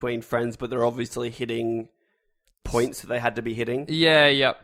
between friends, but they're obviously hitting points that they had to be hitting. Yeah, yep.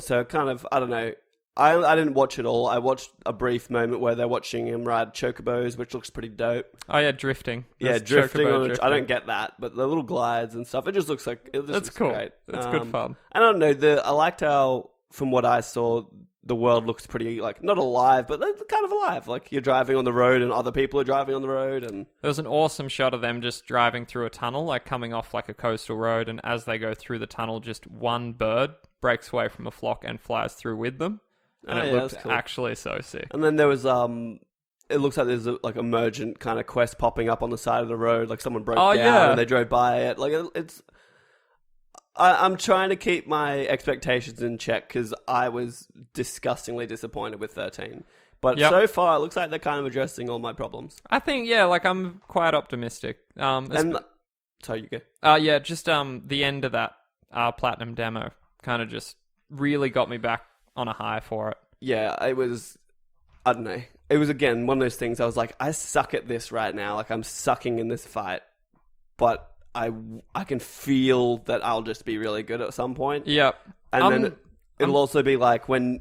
So kind of, I don't know. I didn't watch it all. I watched a brief moment where they're watching him ride chocobos, which looks pretty dope. Oh yeah, drifting. Yeah, There's drifting. drifting. I don't get that, but the little glides and stuff, it just looks like... That's cool. Great. It's good fun. I don't know. I liked how, from what I saw, the world looks pretty, like, not alive, but kind of alive. Like, you're driving on the road and other people are driving on the road. And there was an awesome shot of them just driving through a tunnel, like coming off like a coastal road, and as they go through the tunnel, just one bird breaks away from a flock and flies through with them. And it looked cool. Actually so sick. And then there was, it looks like there's like emergent kind of quest popping up on the side of the road. Like someone broke down and they drove by it. Like it's... I'm trying to keep my expectations in check because I was disgustingly disappointed with 13. But so far, it looks like they're kind of addressing all my problems. I think, yeah, like I'm quite optimistic. Sorry, you go. Yeah, just the end of that Platinum demo kind of just really got me back on a high for it. Yeah, it was... I don't know. It was, again, one of those things I was like, I suck at this right now. Like, I'm sucking in this fight. But I can feel that I'll just be really good at some point. Yep. And then it'll also be like, when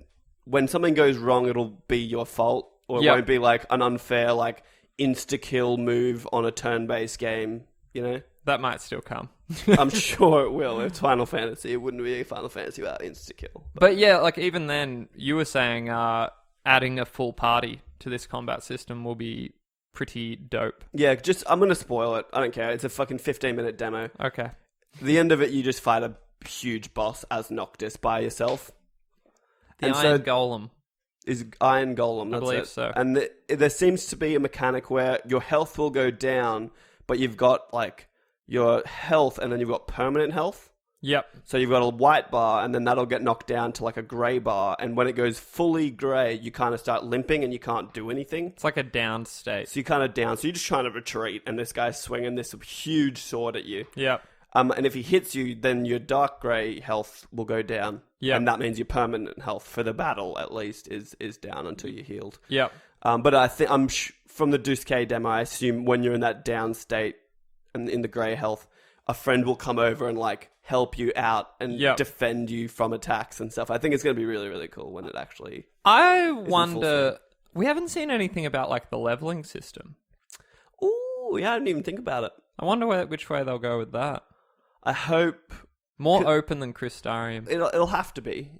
something goes wrong, it'll be your fault. Or it won't be like an unfair, like, insta-kill move on a turn-based game, you know? That might still come. I'm sure it will. It's Final Fantasy. It wouldn't be a Final Fantasy without insta-kill. But yeah, like even then, you were saying adding a full party to this combat system will be pretty dope. Yeah, I'm going to spoil it. I don't care. It's a fucking 15-minute demo. Okay. The end of it, you just fight a huge boss as Noctis by yourself. The Iron Golem. Is Iron Golem, that's I believe it. So. And there seems to be a mechanic where your health will go down, but you've got, like, your health, and then you've got permanent health. Yep. So you've got a white bar, and then that'll get knocked down to, like, a grey bar. And when it goes fully grey, you kind of start limping, and you can't do anything. It's like a down state. So you're kind of down. So you're just trying to retreat, and this guy's swinging this huge sword at you. Yep. And if he hits you, then your dark grey health will go down. Yeah. And that means your permanent health for the battle, at least, is down until you're healed. Yep. But I think from the Duske demo, I assume when you're in that down state and in the grey health, a friend will come over and like help you out and defend you from attacks and stuff. I think it's going to be really, really cool when it actually... I wonder... We haven't seen anything about like the leveling system. Ooh, yeah, I didn't even think about it. I wonder which way they'll go with that. I hope... More open than Crystarium. It'll have to be.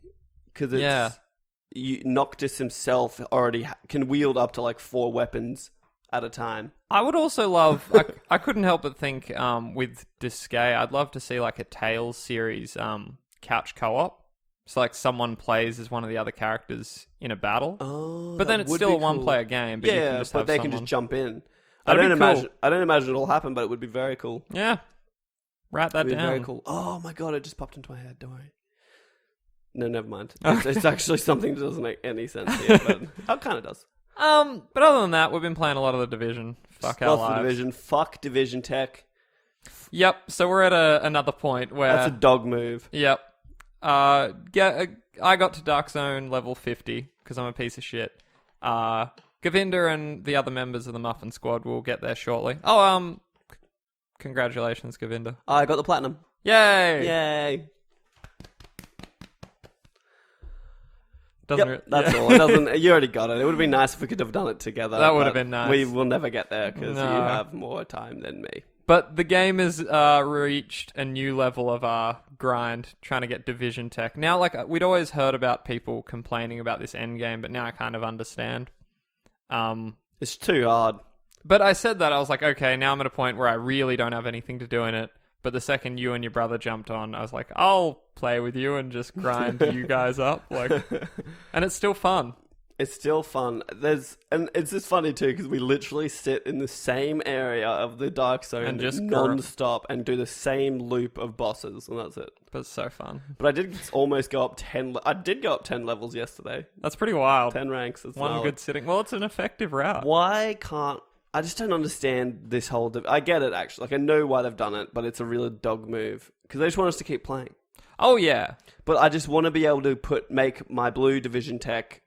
Because it's... Noctis himself already can wield up to like 4 weapons at a time. I would also love... I couldn't help but think with Duske, I'd love to see like a Tales series couch co-op. So like someone plays as one of the other characters in a battle. Oh, but then it's still a one-player game. But you can just they can just jump in. I don't imagine it'll happen, but it would be very cool. Yeah. Write that down. Very cool. Oh my god, it just popped into my head. Don't worry. No, never mind. It's actually something that doesn't make any sense here, but it kind of does. But other than that, we've been playing a lot of The Division. Fuck our lives. The Division. Fuck Division Tech. Yep. So we're at another point where that's a dog move. Yep. I got to Dark Zone level 50 because I'm a piece of shit. Govinda and the other members of the Muffin Squad will get there shortly. Congratulations, Govinda. I got the platinum. Yay! Yay! That's all. It doesn't. You already got it. It would have been nice if we could have done it together. That would have been nice. We will never get there because you have more time than me. But the game has reached a new level of grind, trying to get Division Tech. Now, like, we'd always heard about people complaining about this end game, but now I kind of understand. It's too hard. But I said that, I was like, okay, now I'm at a point where I really don't have anything to do in it. But the second you and your brother jumped on, I was like, I'll play with you and just grind you guys up. And it's still fun. It's still fun. And it's just funny too, because we literally sit in the same area of the Dark Zone and just non-stop and do the same loop of bosses, and that's it. But it's so fun. But I did almost go up 10... I did go up 10 levels yesterday. That's pretty wild. 10 ranks. One good sitting. Well, it's an effective route. Why can't... I just don't understand this whole... I get it, actually. Like, I know why they've done it, but it's a real dog move. Because they just want us to keep playing. Oh, yeah. But I just want to be able to make my blue Division Tech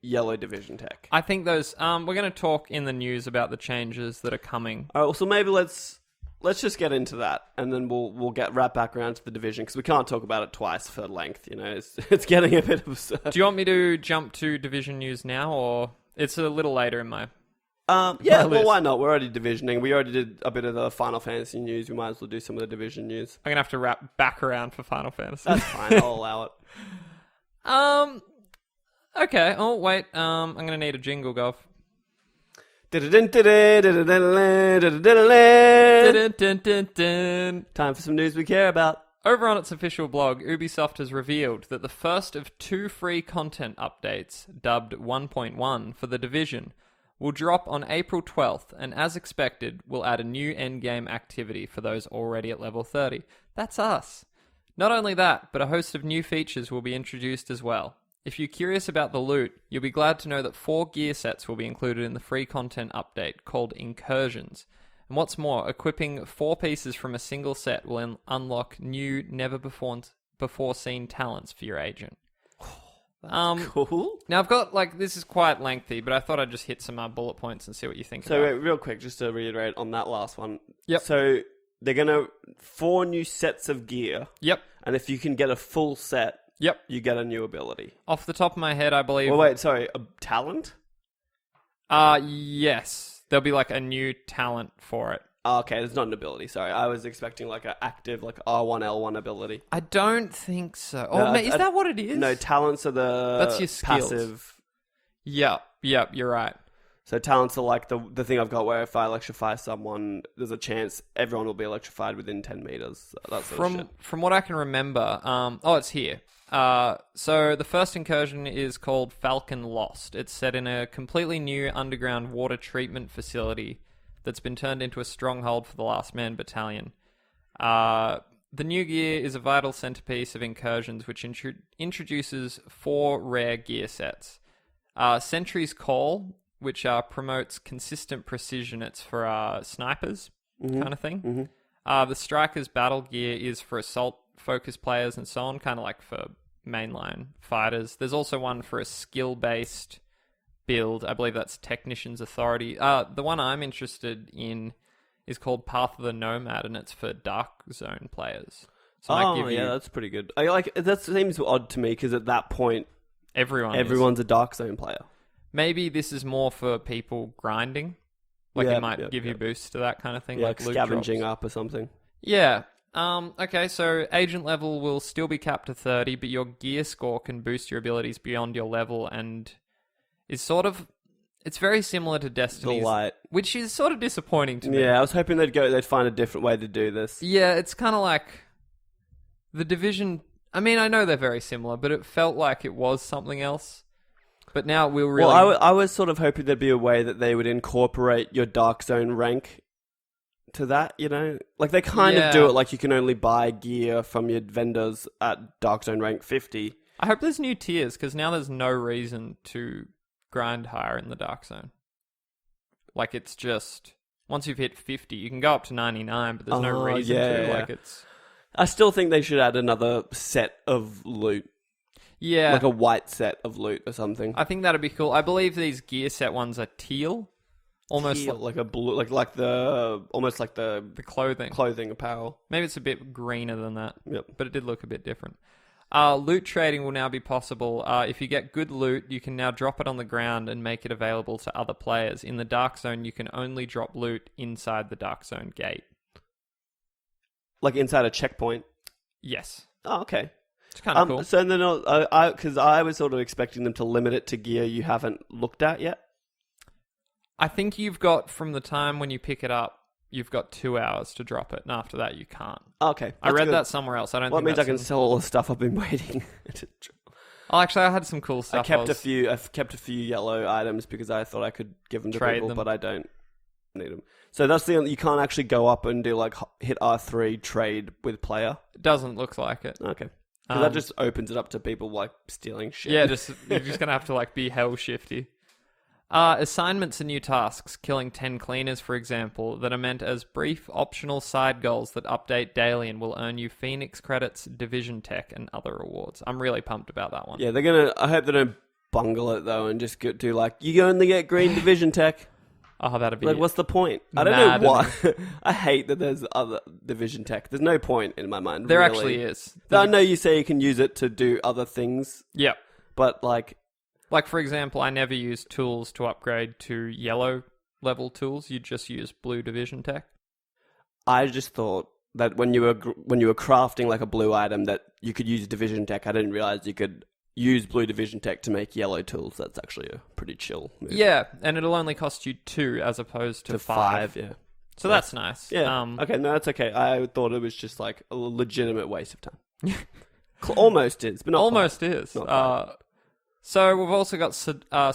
yellow Division Tech. I think those... we're going to talk in the news about the changes that are coming. All right, well, so maybe let's let's just get into that, and then we'll get right back around to the division, because we can't talk about it twice for length. You know, it's getting a bit absurd. Do you want me to jump to division news now, or it's a little later in my? Yeah, well, why not? We're already divisioning. We already did a bit of the Final Fantasy news. We might as well do some of the division news. I'm gonna have to wrap back around for Final Fantasy. That's fine. I'll allow it. Okay. Oh wait. I'm gonna need a jingle, Gov. Time for some news we care about. Over on its official blog, Ubisoft has revealed that the first of 2 free content updates, dubbed 1.1 for The Division, will drop on April 12th, and as expected, will add a new endgame activity for those already at level 30. That's us. Not only that, but a host of new features will be introduced as well. If you're curious about the loot, you'll be glad to know that 4 gear sets will be included in the free content update called Incursions. And what's more, equipping 4 pieces from a single set will unlock new, never-before seen talents for your agent. Cool. Now, I've got, this is quite lengthy, but I thought I'd just hit some bullet points and see what you think So, about wait, real quick, just to reiterate on that last one. Yep. So, they're going to... 4 new sets of gear. Yep. And if you can get a full set... Yep. You get a new ability. Off the top of my head, I believe... Well, wait, sorry. A talent? Yes. There'll be, a new talent for it. Oh, okay, it's not an ability, sorry. I was expecting, an active, R1, L1 ability. I don't think so. No, Is that what it is? No, talents are the... That's your skills. Passive. Yep, you're right. So talents are the thing I've got where if I electrify someone, there's a chance everyone will be electrified within 10 meters. That sort of shit. From what I can remember, it's here. So the first incursion is called Falcon Lost. It's set in a completely new underground water treatment facility that's been turned into a stronghold for the Last Man Battalion. The new gear is a vital centerpiece of Incursions, which introduces 4 rare gear sets. Sentry's Call, which promotes consistent precision. It's for snipers, kind of thing. Mm-hmm. The Striker's Battle Gear is for assault-focused players and so on, kind of like for mainline fighters. There's also one for a skill-based build. I believe that's Technician's Authority. The one I'm interested in is called Path of the Nomad, and it's for Dark Zone players. So that's pretty good. That seems odd to me, because at that point, everyone's a Dark Zone player. Maybe this is more for people grinding. It might give you boosts to that kind of thing. Yeah, like loot scavenging drops. up or something. Yeah. Okay, so agent level will still be capped to 30, but your gear score can boost your abilities beyond your level, and is it's very similar to Destiny's, The Light, which is sort of disappointing to me. Yeah, I was hoping they'd find a different way to do this. Yeah, it's kind of like the Division. I mean, I know they're very similar, but it felt like it was something else. But now we'll really... Well, I was sort of hoping there'd be a way that they would incorporate your Dark Zone rank to that, you know? They kind of do it, you can only buy gear from your vendors at Dark Zone rank 50. I hope there's new tiers, because now there's no reason to grind higher in the Dark Zone. It's just... Once you've hit 50, you can go up to 99, but there's no reason to. It's... I still think they should add another set of loot. Yeah. A white set of loot or something. I think that'd be cool. I believe these gear set ones are teal. Almost teal, like a blue, almost like the clothing apparel. Maybe it's a bit greener than that. Yep. But it did look a bit different. Loot trading will now be possible. If you get good loot, you can now drop it on the ground and make it available to other players. In the Dark Zone, you can only drop loot inside the Dark Zone gate. Like inside a checkpoint? Yes. Oh, okay. It's kind of cool. So then, because I was sort of expecting them to limit it to gear you haven't looked at yet. I think you've got, from the time when you pick it up, you've got 2 hours to drop it, and after that you can't. Okay. I read that somewhere else. I don't think it means I can sell all the stuff I've been waiting to drop. Oh, actually, I had some cool stuff. I've kept a few yellow items because I thought I could give them to people, but I don't need them. So that's the only... You can't actually go up and do, hit R3, trade with player? It doesn't look like it. Okay. Because that just opens it up to people, stealing shit. Yeah, you're just going to have to, be hell shifty. Assignments are new tasks, killing 10 cleaners, for example, that are meant as brief, optional side goals that update daily and will earn you Phoenix credits, Division Tech, and other rewards. I'm really pumped about that one. Yeah, I hope they don't bungle it, though, and just do, you only get green Division Tech. Oh, that'd be like, what's the point? I don't know why. I hate that there's other division tech. There's no point in my mind. There really. Actually is. I know you say you can use it to do other things. Yep. But like for example, I never use tools to upgrade to yellow level tools. You just use blue division tech. I just thought that when you were crafting like a blue item that you could use division tech. I didn't realize you could use blue division tech to make yellow tools. That's actually a pretty chill move. Yeah, and it'll only cost you 2 as opposed to 5. Yeah. So that's nice. Yeah. Okay, no, that's okay. I thought it was just like a legitimate waste of time. Almost is, but not almost quite. Is. So we've also got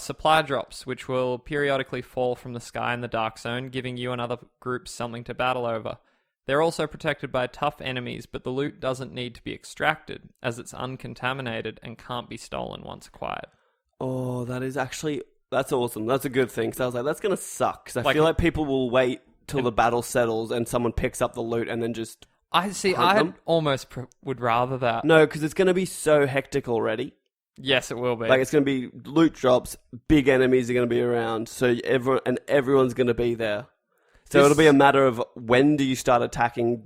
supply drops, which will periodically fall from the sky in the Dark Zone, giving you and other groups something to battle over. They're also protected by tough enemies, but the loot doesn't need to be extracted, as it's uncontaminated and can't be stolen once acquired. Oh, that's awesome. That's a good thing. So I was like, that's going to suck, because I feel like people will wait till the battle settles and someone picks up the loot and then just I almost would rather that. No, because it's going to be so hectic already. Yes, it will be. Like, it's going to be loot drops, big enemies are going to be around, so everyone's going to be there. So it'll be a matter of when do you start attacking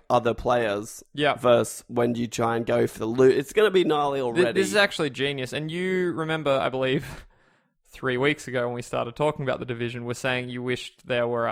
other players versus when do you try and go for the loot. It's going to be gnarly already. This is actually genius. And you remember, I believe, 3 weeks ago when we started talking about the Division, we're saying you wished there were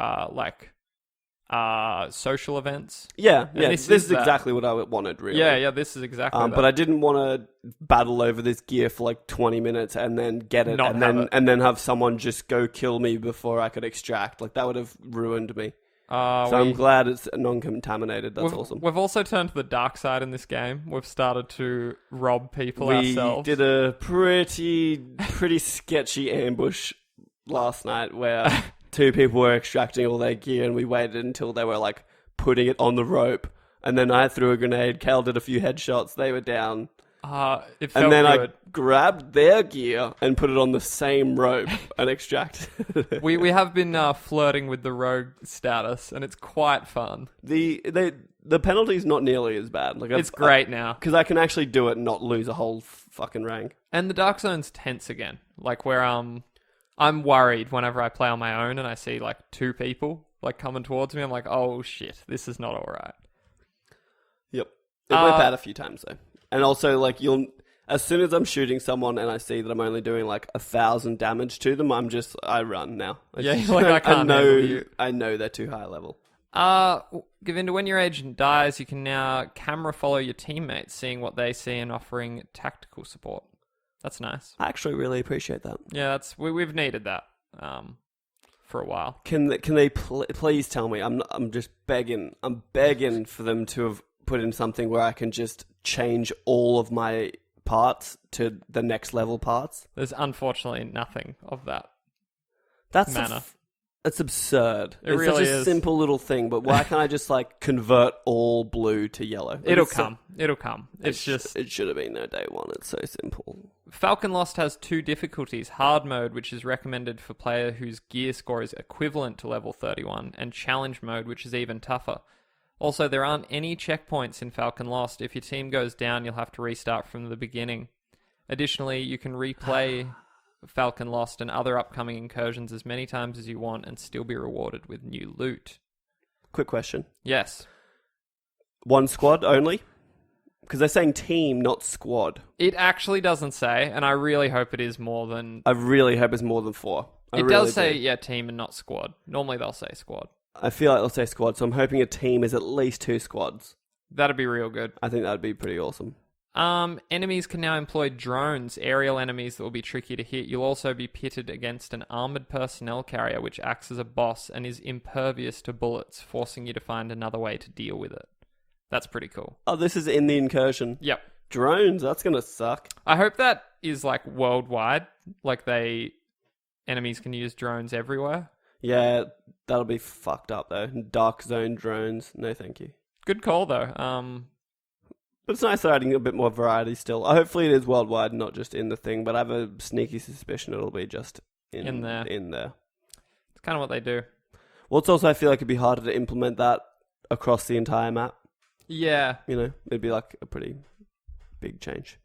social events. Yeah. This is exactly what I wanted, really. Yeah, this is exactly that. But I didn't want to battle over this gear for like 20 minutes and then get it and then have someone just go kill me before I could extract. Like, that would have ruined me. I'm glad it's non-contaminated. That's awesome. We've also turned to the dark side in this game. We've started to rob people ourselves. We did a pretty sketchy ambush last night where 2 people were extracting all their gear and we waited until they were like putting it on the rope, and then I threw a grenade. Cal did a few headshots. They were down. It felt good. I grabbed their gear and put it on the same rope and extracted it. We have been flirting with the rogue status, and it's quite fun. The penalty's not nearly as bad. Like, it's great now. Because I can actually do it and not lose a whole fucking rank. And the Dark Zone's tense again. Like, where I'm worried whenever I play on my own and I see like 2 people like coming towards me. I'm like, oh shit, this is not alright. Yep. It went bad a few times though. And also, like, as soon as I'm shooting someone and I see that I'm only doing like 1,000 damage to them, I run now. I can't handle you. I know they're too high level. Govinda, when your agent dies, you can now camera follow your teammates, seeing what they see and offering tactical support. That's nice. I actually really appreciate that. Yeah, we've needed that for a while. Can they please tell me? I'm just begging. I'm begging for them to have put in something where I can just change all of my parts to the next level parts. There's unfortunately nothing of that. That's manner. It's absurd. It's really such a simple little thing, but why can't I just like convert all blue to yellow? It'll come. It should have been no day one. It's so simple. Falcon Lost has 2 difficulties: hard mode, which is recommended for player whose gear score is equivalent to level 31, and challenge mode, which is even tougher. Also, there aren't any checkpoints in Falcon Lost. If your team goes down, you'll have to restart from the beginning. Additionally, you can replay Falcon Lost and other upcoming incursions as many times as you want and still be rewarded with new loot. Quick question. Yes. 1 squad only? Because they're saying team, not squad. It actually doesn't say, and I really hope it is more than... I really hope it's more than 4. It does say, team and not squad. Normally they'll say squad. I feel like they'll say squad, so I'm hoping a team is at least 2 squads. That'd be real good. I think that'd be pretty awesome. Enemies can now employ drones, aerial enemies that will be tricky to hit. You'll also be pitted against an armored personnel carrier, which acts as a boss and is impervious to bullets, forcing you to find another way to deal with it. That's pretty cool. Oh, this is in the incursion? Yep. Drones, that's gonna suck. I hope that is like worldwide, like enemies can use drones everywhere. Yeah, that'll be fucked up though. Dark Zone drones, no thank you. Good call though. But it's nice they're adding a bit more variety still. Hopefully it is worldwide, not just in the thing, but I have a sneaky suspicion it'll be just in there. It's kind of what they do. Well, it's also, I feel like it'd be harder to implement that across the entire map. Yeah. You know, it'd be like a pretty big change.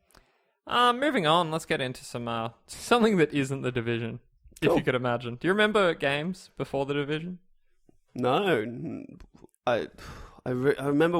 Moving on, let's get into something that isn't the Division. If you could imagine. Do you remember games before the Division? No. I remember